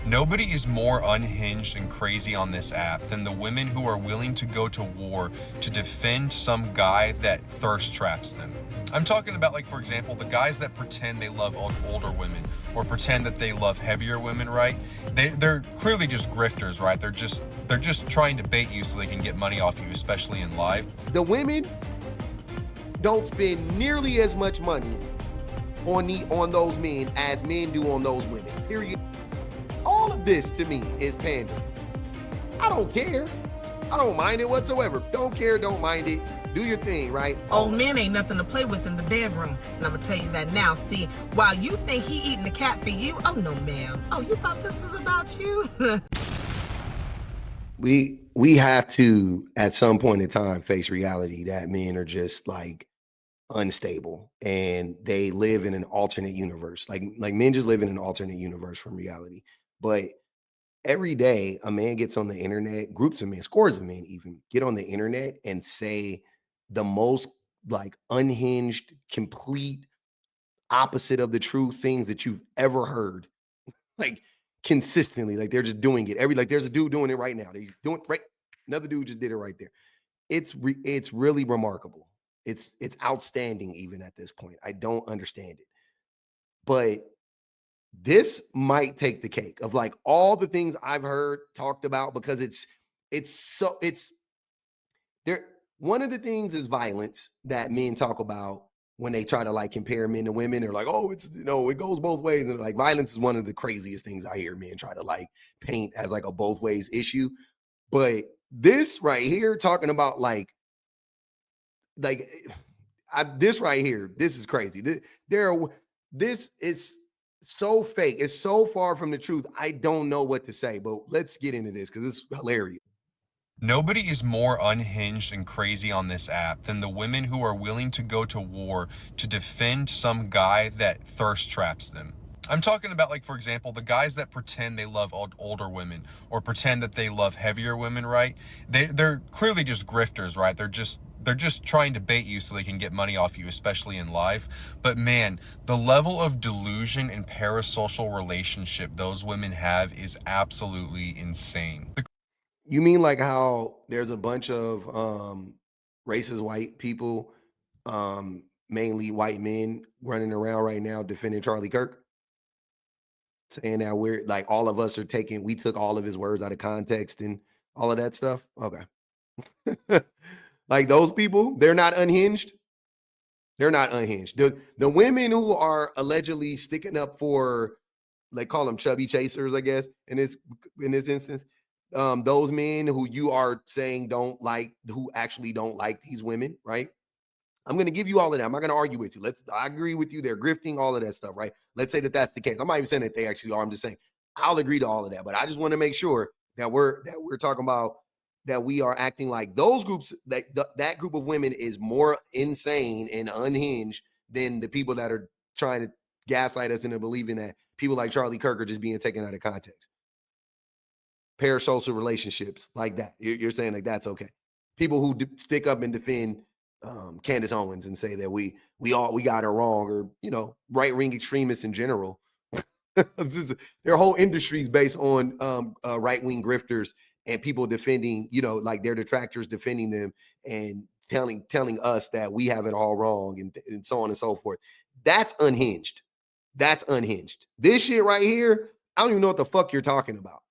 Nobody is more unhinged and crazy on this app than the women who are willing to go to war to defend some guy that thirst traps them. I'm talking about, like, for example, the guys that pretend they love older women or pretend that they love heavier women, right? They're clearly just grifters, right? They're just trying to bait you so they can get money off you, especially in live. The women don't spend nearly as much money on those men as men do on those women. Period. All of this to me is pandering. I don't care. I don't mind it whatsoever. Don't care, don't mind it. Do your thing, right? Old men ain't nothing to play with in the bedroom. And I'm gonna tell you that now. See, while you think he eating the cat for you, oh no ma'am. Oh, you thought this was about you? We have to, at some point in time, face reality that men are just like unstable and they live in an alternate universe. Like men just live in an alternate universe from reality. But every day a man gets on the internet, groups of men, scores of men even get on the internet and say the most like unhinged, complete opposite of the truth things that you've ever heard. Like consistently, like they're just doing it. Like there's a dude doing it right now. He's doing right. Another dude just did it right there. It's really remarkable. It's outstanding even at this point. I don't understand it. But this might take the cake of like all the things I've heard talked about because it's there. One of the things is violence that men talk about when they try to like compare men to women. They're like, oh, it's, you know, it goes both ways. And like violence is one of the craziest things I hear men try to like paint as like a both ways issue. But this right here talking about this right here, this is crazy. This is so fake. It's so far from the truth. I don't know what to say, but let's get into this because it's hilarious. Nobody is more unhinged and crazy on this app than the women who are willing to go to war to defend some guy that thirst traps them. I'm talking about, like, for example, the guys that pretend they love older women or pretend that they love heavier women, right? They're clearly just grifters, right? They're just trying to bait you so they can get money off you, especially in live. But man, the level of delusion and parasocial relationship those women have is absolutely insane. You mean like how there's a bunch of racist white people, mainly white men, running around right now defending Charlie Kirk? Saying that we're like all of us are we took all of his words out of context and all of that stuff. Okay. Like those people, they're not unhinged. They're not unhinged. The women who are allegedly sticking up for, like, call them chubby chasers, I guess, in this instance, those men who you are saying who actually don't like these women, right? I'm going to give you all of that. I'm not going to argue with you. I agree with you. They're grifting, all of that stuff, right? Let's say that that's the case. I'm not even saying that they actually are. I'm just saying I'll agree to all of that. But I just want to make sure that we're talking about that we are acting like those groups, that group of women is more insane and unhinged than the people that are trying to gaslight us into believing that people like Charlie Kirk are just being taken out of context. Parasocial relationships like that. You're saying like that's okay. People who stick up and defend Candace Owens and say that we got her wrong, or, you know, right-wing extremists in general. Their whole industry is based on right-wing grifters and people defending, you know, like their detractors defending them and telling us that we have it all wrong and so on and so forth. That's unhinged. That's unhinged. This shit right here, I don't even know what the fuck you're talking about.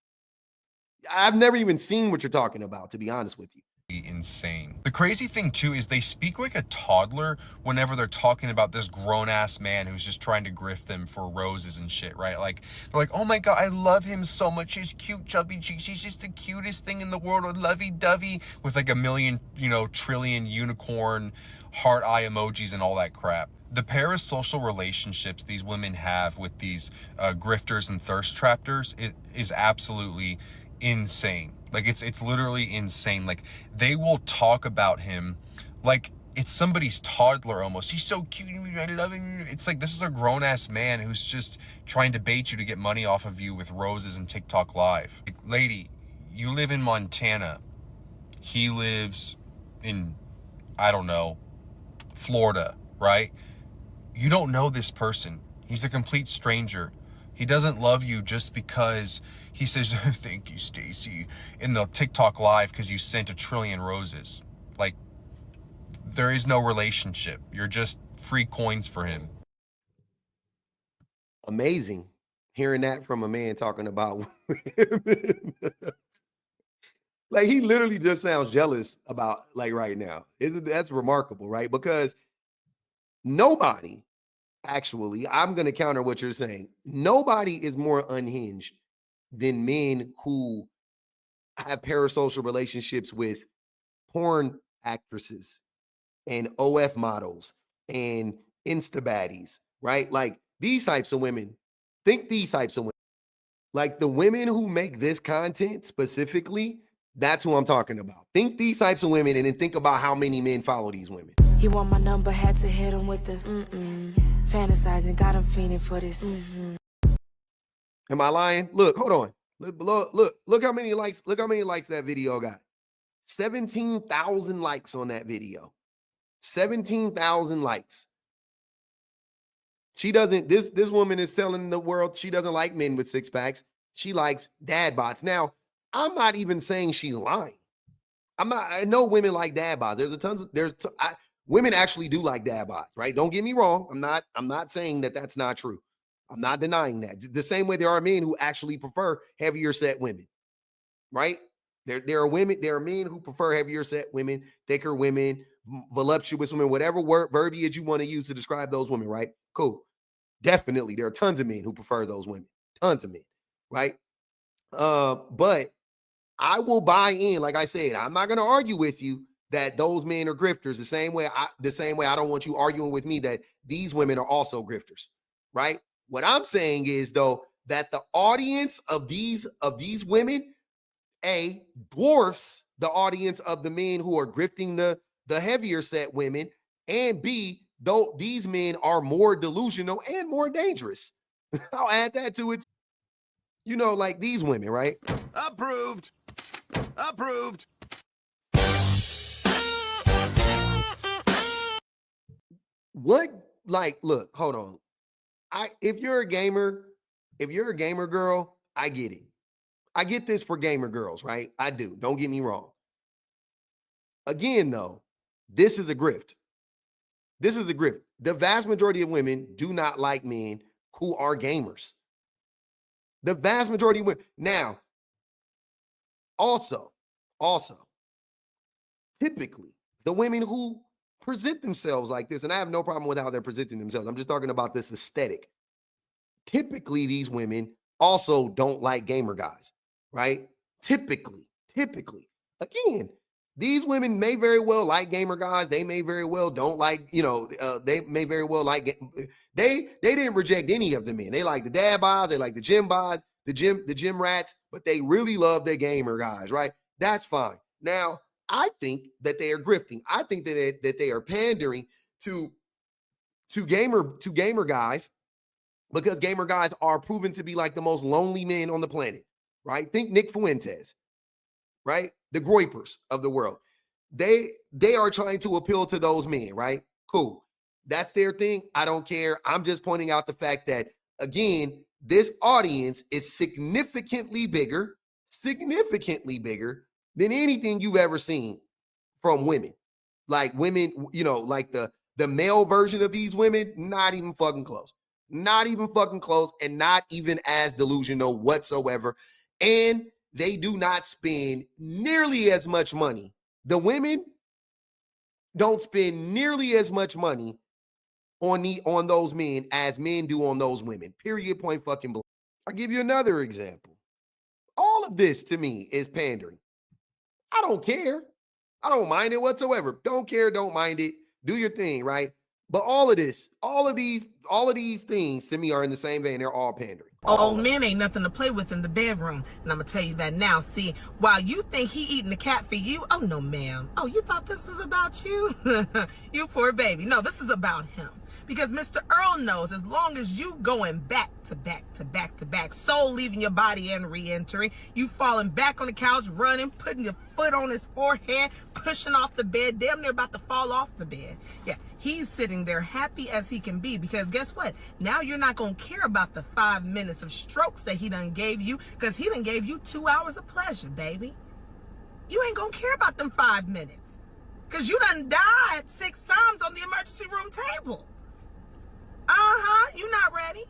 I've never even seen what you're talking about, to be honest with you. Insane. The crazy thing too is they speak like a toddler whenever they're talking about this grown-ass man who's just trying to grift them for roses and shit, right? Like they're like, oh my god, I love him so much, he's cute chubby cheeks, he's just the cutest thing in the world, lovey-dovey, with like a million, you know, trillion unicorn heart eye emojis and all that crap. The parasocial relationships these women have with these grifters and thirst trappers is absolutely insane. Like it's literally insane. Like they will talk about him like it's somebody's toddler almost. He's so cute, I love him. It's like this is a grown-ass man who's just trying to bait you to get money off of you with roses and TikTok live. Like, lady, you live in Montana. He lives in, I don't know, Florida, right? You don't know this person. He's a complete stranger. He doesn't love you just because he says, thank you, Stacy, in the TikTok live because you sent 1 trillion roses. Like, there is no relationship. You're just free coins for him. Amazing hearing that from a man talking about women. Like, he literally just sounds jealous about, like, right now. That's remarkable, right? Because nobody, actually, I'm going to counter what you're saying. Nobody is more unhinged than men who have parasocial relationships with porn actresses and OF models and Insta baddies, right? Like, these types of women, think these types of women. Like, the women who make this content specifically, that's who I'm talking about. Think these types of women and then think about how many men follow these women. He want my number, had to hit him with the fantasizing, got him feeling for this. Am I lying? Look, hold on. Look how many likes. Look how many likes that video got. 17,000 likes on that video. 17,000 likes. She doesn't. This woman is telling the world she doesn't like men with six packs. She likes dad bods. Now, I'm not even saying she's lying. I know women like dad bods. Women actually do like dad bods, right? Don't get me wrong. I'm not saying that that's not true. I'm not denying that. The same way there are men who actually prefer heavier set women, right? There are men who prefer heavier set women, thicker women, voluptuous women, whatever verbiage you want to use to describe those women, right? Cool. Definitely, there are tons of men who prefer those women. Tons of men, right? But I will buy in. Like I said, I'm not going to argue with you that those men are grifters. The same way I don't want you arguing with me that these women are also grifters, right? What I'm saying is, though, that the audience of these women, A, dwarfs the audience of the men who are grifting the heavier set women, and B, though these men are more delusional and more dangerous. I'll add that to it. You know, like these women, right? Approved. Approved. What? Like, look, hold on. If you're a gamer girl, I get it. I get this for gamer girls, right? I do. Don't get me wrong. Again, though, this is a grift. This is a grift. The vast majority of women do not like men who are gamers. The vast majority of women. Now, also, typically, the women who present themselves like this, and I have no problem with how they're presenting themselves. I'm just talking about this aesthetic. Typically, these women also don't like gamer guys, right? Typically. Again, these women may very well like gamer guys. They may very well don't like, they may very well like, they didn't reject any of the men. They like the dad bods, they like the gym bods, the gym rats, but they really love their gamer guys, right? That's fine. Now, I think that they are grifting. I think that they are pandering to gamer guys, because gamer guys are proven to be like the most lonely men on the planet, right? Think Nick Fuentes, right? The Groypers of the world. They are trying to appeal to those men, right? Cool. That's their thing. I don't care. I'm just pointing out the fact that, again, this audience is significantly bigger than anything you've ever seen from women. Like women, like the male version of these women, not even fucking close. Not even fucking close, and not even as delusional whatsoever. And they do not spend nearly as much money. The women don't spend nearly as much money on those men as men do on those women. Period, point fucking blank. I'll give you another example. All of this to me is pandering. I don't care. I don't mind it whatsoever. Don't care, don't mind it. Do your thing, right? But all of these things to me are in the same vein. They're all pandering. Old men ain't nothing to play with in the bedroom. And I'm going to tell you that now. See, while you think he eating the cat for you, oh, no, ma'am. Oh, you thought this was about you? You poor baby. No, this is about him. Because Mr. Earl knows as long as you going back to back to back to back, soul leaving your body and re-entering, you falling back on the couch, running, putting your foot on his forehead, pushing off the bed, damn near about to fall off the bed. Yeah, he's sitting there happy as he can be, because guess what? Now you're not going to care about the 5 minutes of strokes that he done gave you, because he done gave you 2 hours of pleasure, baby. You ain't going to care about them 5 minutes, because you done died 6 times on the emergency room table. You not ready.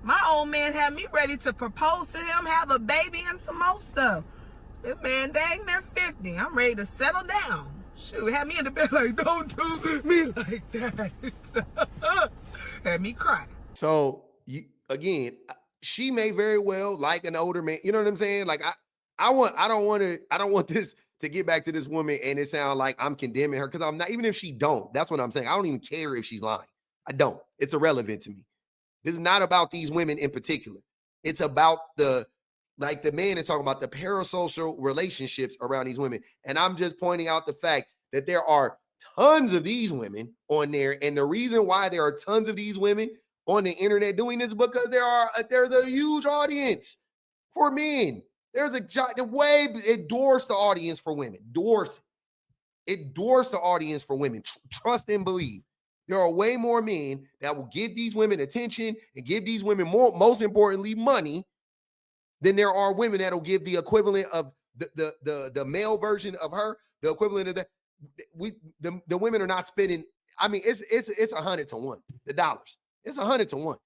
My old man had me ready to propose to him, have a baby, and some more stuff. This man dang near 50. I'm ready to settle down. Shoot, had me in the bed like, don't do me like that. Had me cry. So again, she may very well like an older man. You know what I'm saying? Like I don't want this to get back to this woman and it sound like I'm condemning her, because I'm not. Even if she don't, that's what I'm saying. I don't even care if she's lying. I don't. It's irrelevant to me. This is not about these women in particular. It's about the man is talking about the parasocial relationships around these women. And I'm just pointing out the fact that there are tons of these women on there. And the reason why there are tons of these women on the internet doing this is because there's a huge audience for men. There's the way it dwarfs the audience for women. It dwarfs the audience for women. Trust and believe. There are way more men that will give these women attention and give these women most importantly, money, than there are women that'll give the equivalent of the male version of her, the equivalent of that. The women are not spending. I mean, it's 100 to 1. The dollars. It's 100 to 1.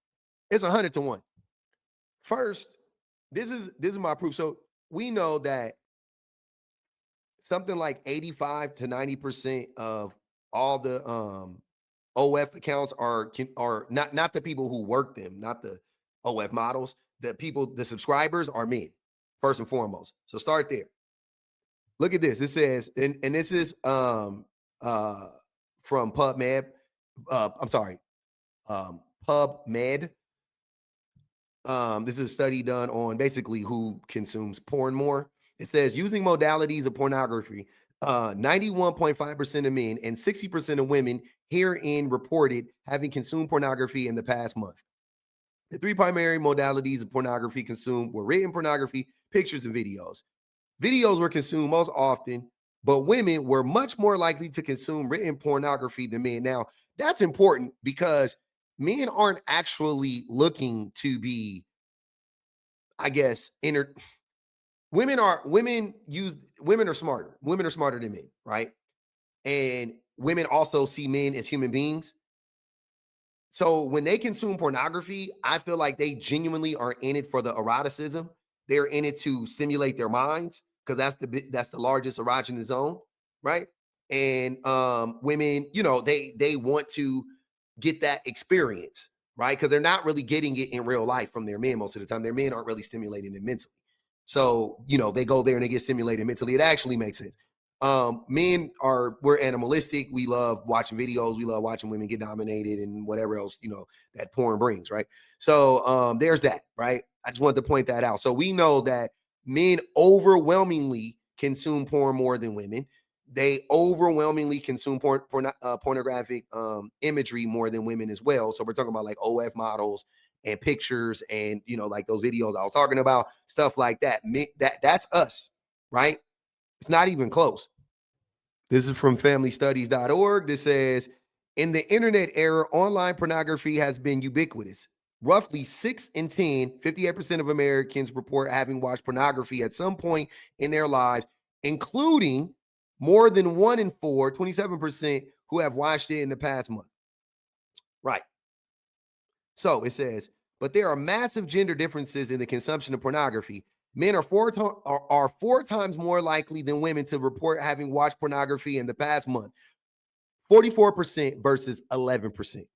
It's 100 to 1. First, this is my proof. So we know that something like 85 to 90% of all the OF accounts are not the people who work them, not the OF models. The subscribers are men, first and foremost. So start there. Look at this. It says, and this is from PubMed. PubMed. This is a study done on basically who consumes porn more. It says using modalities of pornography, 91.5% of men and 60% of women herein reported having consumed pornography in the past month. The 3 primary modalities of pornography consumed were written pornography, pictures, and videos. Videos were consumed most often, but women were much more likely to consume written pornography than men. Now, that's important because men aren't actually looking to be, I guess, women are smarter. Women are smarter than men, right? And women also see men as human beings. So when they consume pornography, I feel like they genuinely are in it for the eroticism. They're in it to stimulate their minds, because that's the largest erogenous zone, right? And women, they want to get that experience, right? Because they're not really getting it in real life from their men most of the time. Their men aren't really stimulating them mentally. So, they go there and they get stimulated mentally. It actually makes sense. We're animalistic. We love watching videos. We love watching women get dominated and whatever else, that porn brings, right? So there's that, right? I just wanted to point that out. So we know that men overwhelmingly consume porn more than women. They overwhelmingly consume pornographic imagery more than women as well. So we're talking about like OF models and pictures and, like those videos I was talking about, stuff like that. That's us, right? It's not even close. This is from familystudies.org. This says, in the internet era, online pornography has been ubiquitous. Roughly 6 in 10, 58% of Americans report having watched pornography at some point in their lives, including more than 1 in 4, 27%, who have watched it in the past month. Right. So it says, but there are massive gender differences in the consumption of pornography. Men are 4 times more likely than women to report having watched pornography in the past month. 44% versus 11%.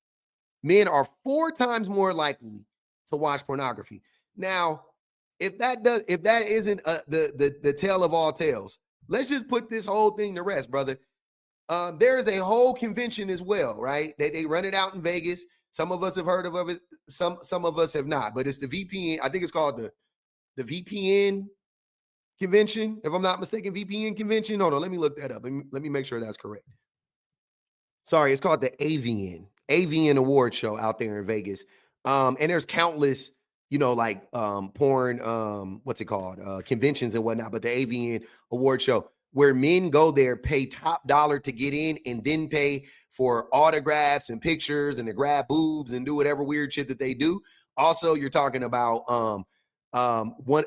Men are 4 times more likely to watch pornography. Now, if that isn't the tale of all tales, let's just put this whole thing to rest, brother. There is a whole convention as well, right? They run it out in Vegas. Some of us have heard of it. Some of us have not. But it's the VPN. I think it's called the VPN convention, if I'm not mistaken. VPN convention. Hold on, let me look that up. Let me make sure that's correct. Sorry, it's called the AVN. AVN award show out there in Vegas. And there's countless, like porn, what's it called? Conventions and whatnot, but the AVN award show where men go there, pay top dollar to get in, and then pay for autographs and pictures and to grab boobs and do whatever weird shit that they do. Also, you're talking about one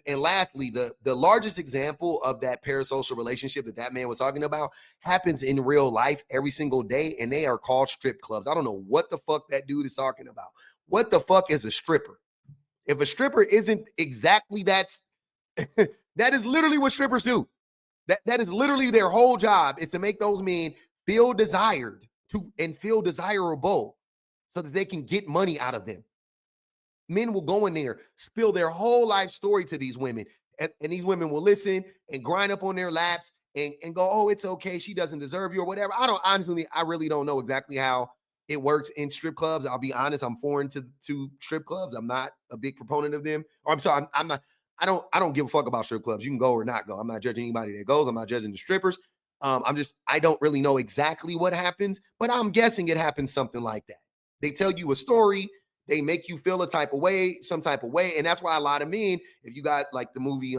and lastly, the largest example of that parasocial relationship that man was talking about happens in real life every single day, and they are called strip clubs. I don't know what the fuck that dude is talking about. What the fuck is a stripper? If a stripper isn't exactly that is literally what strippers do. That is literally their whole job, is to make those men feel desired and feel desirable so that they can get money out of them. Men will go in there, spill their whole life story to these women, and these women will listen and grind up on their laps and go, oh, it's okay, she doesn't deserve you or whatever. I really don't know exactly how it works in strip clubs. I'll be honest, I'm foreign to strip clubs. I'm not a big proponent of them. Or I'm sorry, I'm not. I don't give a fuck about strip clubs. You can go or not go. I'm not judging anybody that goes. I'm not judging the strippers. I don't really know exactly what happens, but I'm guessing it happens something like that. They tell you a story, they make you feel some type of way. And that's why a lot of men, if you got like the movie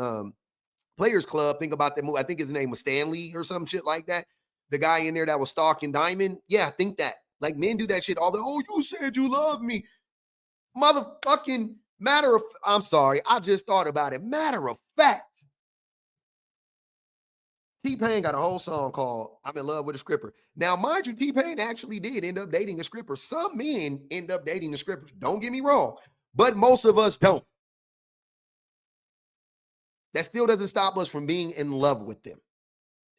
Players Club, think about that movie. I think his name was Stanley or some shit like that. The guy in there that was stalking Diamond. Yeah, think that. Like, men do that shit all the, oh, you said you love me. Motherfucking I'm sorry, I just thought about it. Matter of fact, T-Pain got a whole song called I'm in Love with a Stripper. Now, mind you, T-Pain actually did end up dating a stripper. Some men end up dating the strippers. Don't get me wrong, but most of us don't. That still doesn't stop us from being in love with them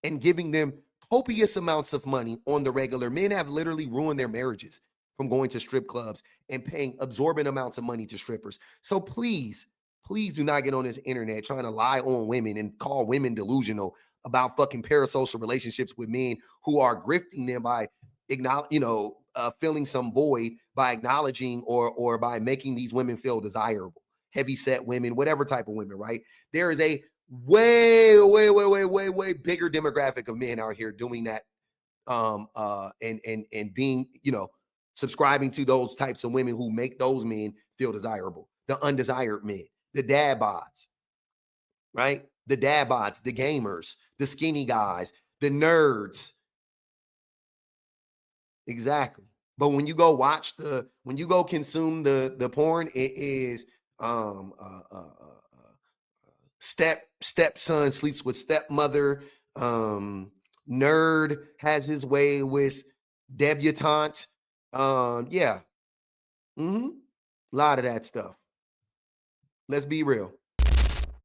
and giving them copious amounts of money on the regular. Men have literally ruined their marriages from going to strip clubs and paying absorbent amounts of money to strippers. So please do not get on this internet trying to lie on women and call women delusional about fucking parasocial relationships with men who are grifting them by filling some void by acknowledging or by making these women feel desirable. Heavy set women, whatever type of women, right? There is a way bigger demographic of men out here doing that, and being, subscribing to those types of women who make those men feel desirable. The undesired men, the dad bods, right? The dad bods, the gamers, the skinny guys, the nerds. Exactly. But when you go consume the porn, it is stepson sleeps with stepmother. Nerd has his way with debutante. Yeah. A lot of that stuff. Let's be real.